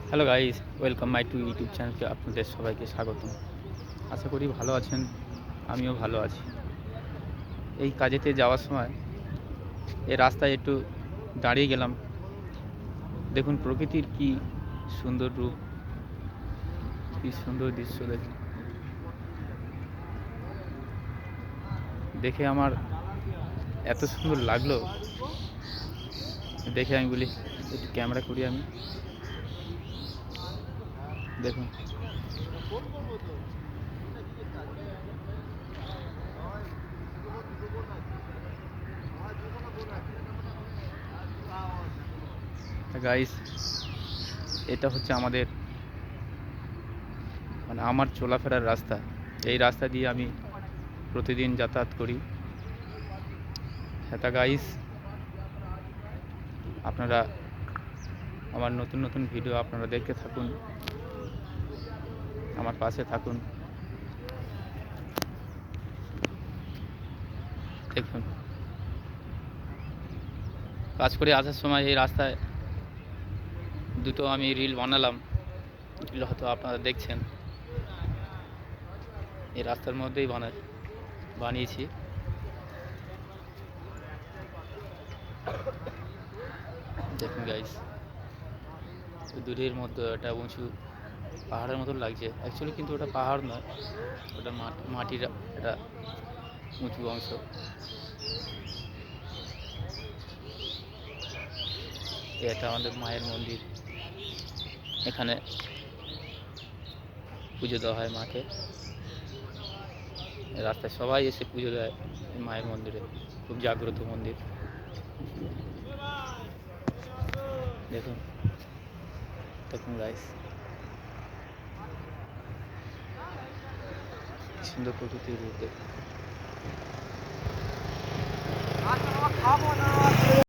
Hello guys, welcome my to YouTube চ্যানেলকে আপনাদের সবাইকে স্বাগতম। আশা করি ভালো আছেন, আমিও ভালো আছি। এই কাজেতে যাওয়ার সময় এই রাস্তায় একটু দাঁড়িয়ে গেলাম। দেখুন প্রকৃতির কি সুন্দর রূপ, কি সুন্দর দৃশ্য দেখুন। দেখে আমার এত সুন্দর লাগলো, দেখে আমি বলি একটু ক্যামেরা করি আমি। দেখুন গাইস, এটা হচ্ছে আমাদের আমার চলাফেরার রাস্তা। এই রাস্তা দিয়ে আমি প্রতিদিন যাতায়াত করি। হ্যাঁ গাইস, আপনারা আমার নতুন নতুন ভিডিও আপনারা দেখতে থাকুন, আমার পাশে থাকুন। দেখুন কাজ করে আসার সময় এই রাস্তায় দুটো আমি রিল বানালাম, এগুলো হয়তো আপনারা দেখছেন। এই রাস্তার মধ্যেই বানিয়েছি। দেখুন গাইস, দূরের মধ্যে একটা উঁচু পাহাড়ের মতো লাগছে, অ্যাকচুয়ালি কিন্তু ওটা পাহাড় নয়, ওটা মাটির একটা উঁচু অংশ। এটা আমাদের মায়ের মন্দির, এখানে পুজো দেওয়া হয় মাকে। রাস্তায় সবাই এসে পুজো দেয় এই মায়ের মন্দিরে, খুব জাগ্রত মন্দির। দেখুন দেখুন গাইস, সুন্দর প্রকৃতির রূপ দেখুন।